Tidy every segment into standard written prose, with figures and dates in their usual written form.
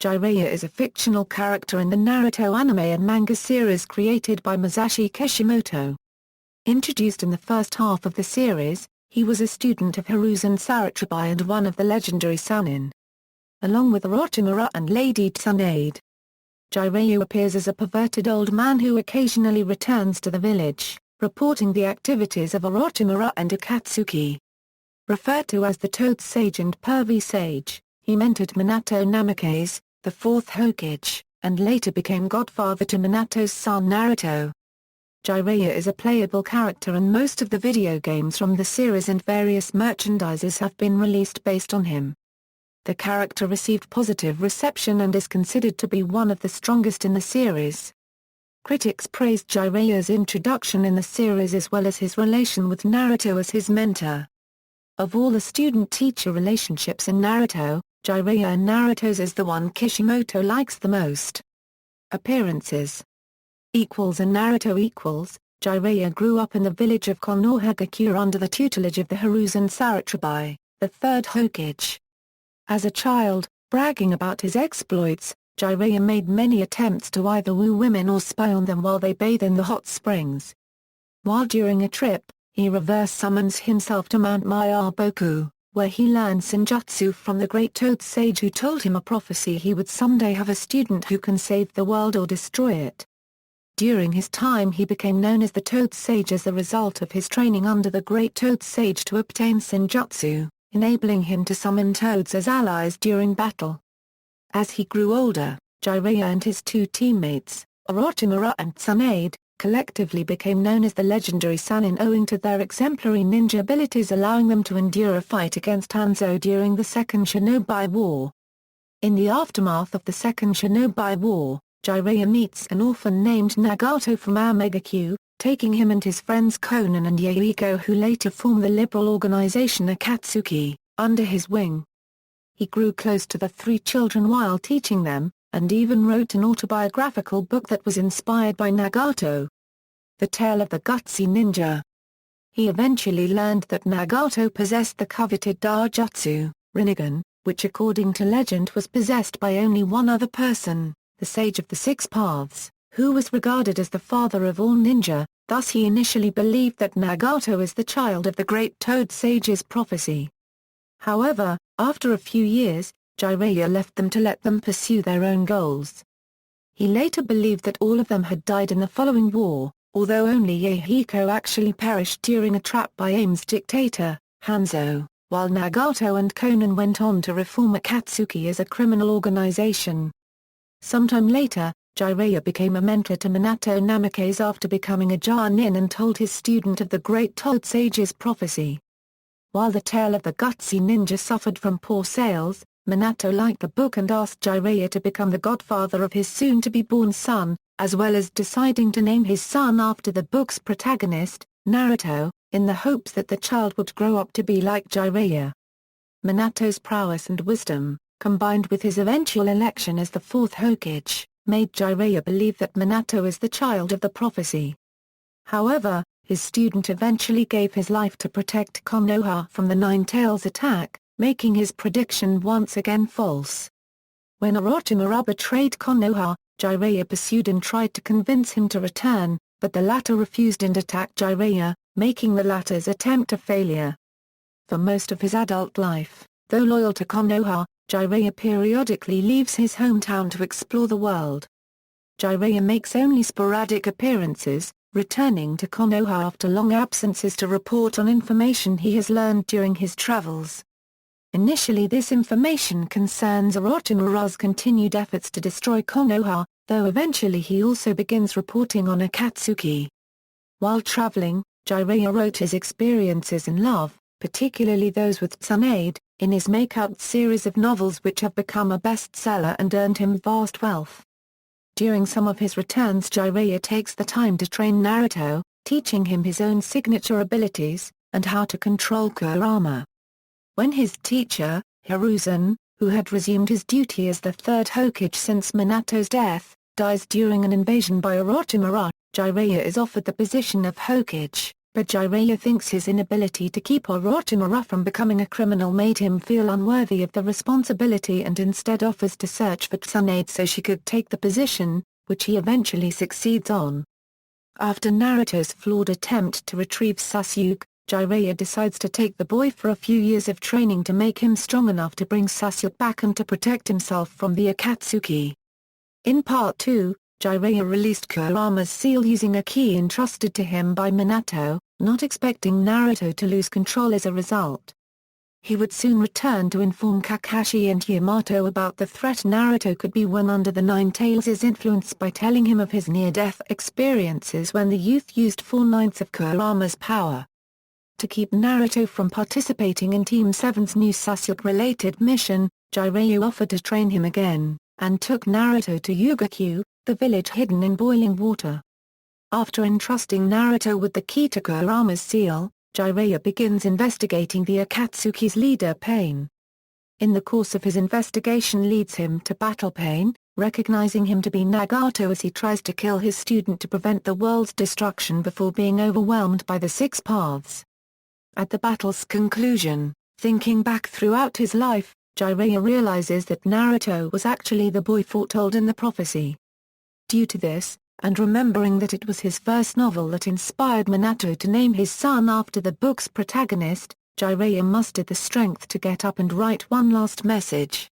Jiraiya is a fictional character in the Naruto anime and manga series created by Masashi Kishimoto. Introduced in the first half of the series, he was a student of Hiruzen Sarutobi and one of the legendary Sannin. Along with Orochimaru and Lady Tsunade, Jiraiya appears as a perverted old man who occasionally returns to the village, reporting the activities of Orochimaru and Akatsuki. Referred to as the Toad Sage and Pervy Sage, he mentored Minato Namikaze, the Fourth Hokage, and later became godfather to Minato's son Naruto. Jiraiya is a playable character in most of the video games from the series, and various merchandises have been released based on him. The character received positive reception and is considered to be one of the strongest in the series. Critics praised Jiraiya's introduction in the series as well as his relation with Naruto as his mentor. Of all the student-teacher relationships in Naruto, Jiraiya and Naruto's is the one Kishimoto likes the most. Appearances and Naruto Jiraiya grew up in the village of Konohagakure under the tutelage of the Hiruzen Sarutobi, the third Hokage. As a child, bragging about his exploits, Jiraiya made many attempts to either woo women or spy on them while they bathe in the hot springs. While during a trip, he reverse summons himself to Mount Myaboku, where he learned Senjutsu from the great Toad Sage who told him a prophecy he would someday have a student who can save the world or destroy it. During his time he became known as the Toad Sage as the result of his training under the great Toad Sage to obtain Senjutsu, enabling him to summon toads as allies during battle. As he grew older, Jiraiya and his two teammates, Orochimaru and Tsunade, collectively became known as the legendary Sannin owing to their exemplary ninja abilities, allowing them to endure a fight against Hanzo during the Second Shinobi War. In the aftermath of the Second Shinobi War, Jiraiya meets an orphan named Nagato from Amegakure, taking him and his friends Konan and Yahiko, who later form the liberal organization Akatsuki, under his wing. He grew close to the three children while teaching them, and even wrote an autobiographical book that was inspired by Nagato. The Tale of the Gutsy Ninja. He eventually learned that Nagato possessed the coveted Daijutsu, Rinnegan, which according to legend was possessed by only one other person, the Sage of the Six Paths, who was regarded as the father of all ninja. Thus he initially believed that Nagato is the child of the great Toad Sage's prophecy. However, after a few years, Jiraiya left them to let them pursue their own goals. He later believed that all of them had died in the following war, although only Yahiko actually perished during a trap by Aim's dictator, Hanzo, while Nagato and Konan went on to reform Akatsuki as a criminal organization. Sometime later, Jiraiya became a mentor to Minato Namikaze after becoming a Jonin and told his student of the great Toad Sage's prophecy. While the Tale of the Gutsy Ninja suffered from poor sales, Minato liked the book and asked Jiraiya to become the godfather of his soon-to-be-born son, as well as deciding to name his son after the book's protagonist, Naruto, in the hopes that the child would grow up to be like Jiraiya. Minato's prowess and wisdom, combined with his eventual election as the Fourth Hokage, made Jiraiya believe that Minato is the child of the prophecy. However, his student eventually gave his life to protect Konoha from the Nine Tails attack, making his prediction once again false. When Orochimaru betrayed Konoha, Jiraiya pursued and tried to convince him to return, but the latter refused and attacked Jiraiya, making the latter's attempt a failure. For most of his adult life, though loyal to Konoha, Jiraiya periodically leaves his hometown to explore the world. Jiraiya makes only sporadic appearances, returning to Konoha after long absences to report on information he has learned during his travels. Initially this information concerns Orochimaru's continued efforts to destroy Konoha, though eventually he also begins reporting on Akatsuki. While traveling, Jiraiya wrote his experiences in love, particularly those with Tsunade, in his Make-Out series of novels which have become a bestseller and earned him vast wealth. During some of his returns Jiraiya takes the time to train Naruto, teaching him his own signature abilities, and how to control Kurama. When his teacher, Hiruzen, who had resumed his duty as the third Hokage since Minato's death, dies during an invasion by Orochimaru, Jiraiya is offered the position of Hokage, but Jiraiya thinks his inability to keep Orochimaru from becoming a criminal made him feel unworthy of the responsibility and instead offers to search for Tsunade so she could take the position, which he eventually succeeds on. After Naruto's flawed attempt to retrieve Sasuke, Jiraiya decides to take the boy for a few years of training to make him strong enough to bring Sasuke back and to protect himself from the Akatsuki. In Part 2, Jiraiya released Kurama's seal using a key entrusted to him by Minato, not expecting Naruto to lose control as a result. He would soon return to inform Kakashi and Yamato about the threat Naruto could be when under the Nine Tails' influence by telling him of his near-death experiences when the youth used 4/9 of Kurama's power. To keep Naruto from participating in Team 7's new Sasuke-related mission, Jiraiya offered to train him again, and took Naruto to Yugakyu, the village hidden in boiling water. After entrusting Naruto with the key to Kurama's seal, Jiraiya begins investigating the Akatsuki's leader Pain. In the course of his investigation leads him to battle Pain, recognizing him to be Nagato as he tries to kill his student to prevent the world's destruction before being overwhelmed by the Six Paths. At the battle's conclusion, thinking back throughout his life, Jiraiya realizes that Naruto was actually the boy foretold in the prophecy. Due to this, and remembering that it was his first novel that inspired Minato to name his son after the book's protagonist, Jiraiya mustered the strength to get up and write one last message.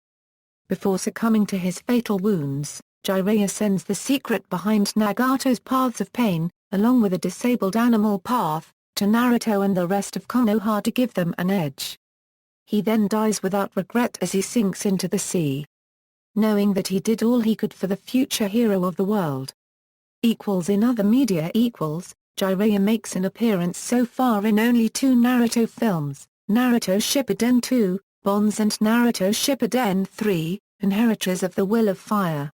Before succumbing to his fatal wounds, Jiraiya sends the secret behind Nagato's paths of pain, along with a disabled animal path, to Naruto and the rest of Konoha to give them an edge. He then dies without regret as he sinks into the sea. Knowing that he did all he could for the future hero of the world. In other media Jiraiya makes an appearance so far in only 2 Naruto films, Naruto Shippuden 2, Bonds and Naruto Shippuden 3, Inheritors of the Will of Fire.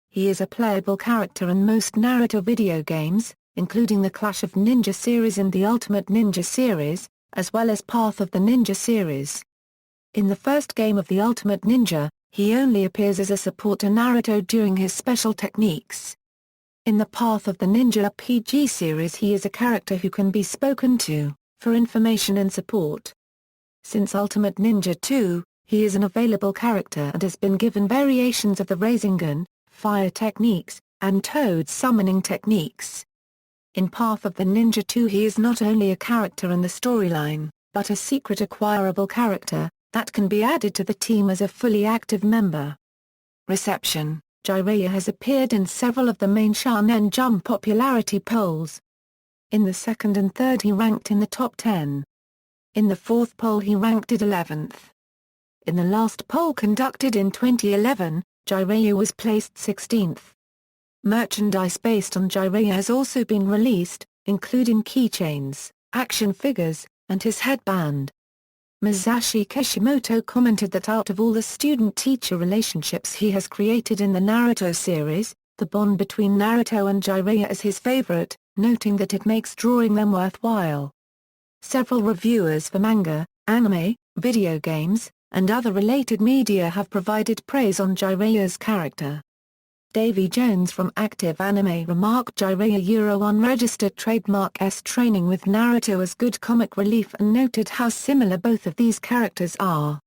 He is a playable character in most Naruto video games, including the Clash of Ninja series and the Ultimate Ninja series, as well as Path of the Ninja series. In the first game of the Ultimate Ninja, he only appears as a support to Naruto during his special techniques. In the Path of the Ninja RPG series he is a character who can be spoken to, for information and support. Since Ultimate Ninja 2, he is an available character and has been given variations of the Rasengan, fire techniques, and Toad summoning techniques. In Path of the Ninja 2 he is not only a character in the storyline, but a secret acquirable character, that can be added to the team as a fully active member. Reception: Jiraiya has appeared in several of the main Shonen Jump popularity polls. In the second and third he ranked in the top 10. In the fourth poll he ranked at 11th. In the last poll conducted in 2011, Jiraiya was placed 16th. Merchandise based on Jiraiya has also been released, including keychains, action figures, and his headband. Masashi Kishimoto commented that out of all the student-teacher relationships he has created in the Naruto series, the bond between Naruto and Jiraiya is his favorite, noting that it makes drawing them worthwhile. Several reviewers for manga, anime, video games, and other related media have provided praise on Jiraiya's character. Davy Jones from Active Anime remarked Jiraiya unregistered trademark training with Naruto as good comic relief and noted how similar both of these characters are.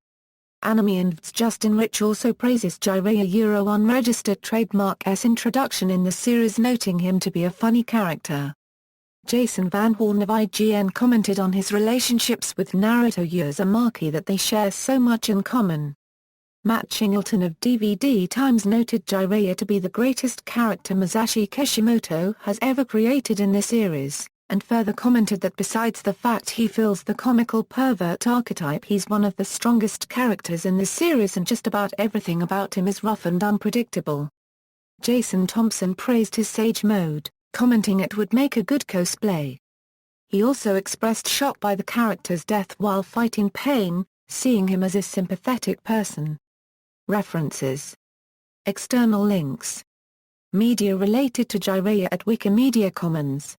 Anime and Justin Rich also praises Jiraiya unregistered trademark introduction in the series, noting him to be a funny character. Jason Van Horn of IGN commented on his relationships with Naruto Uzumaki that they share so much in common. Matt Chingleton of DVD Times noted Jiraiya to be the greatest character Masashi Kishimoto has ever created in this series, and further commented that besides the fact he fills the comical pervert archetype, he's one of the strongest characters in the series and just about everything about him is rough and unpredictable. Jason Thompson praised his Sage mode, commenting it would make a good cosplay. He also expressed shock by the character's death while fighting Pain, seeing him as a sympathetic person. References. External links. Media related to Jiraiya at Wikimedia Commons.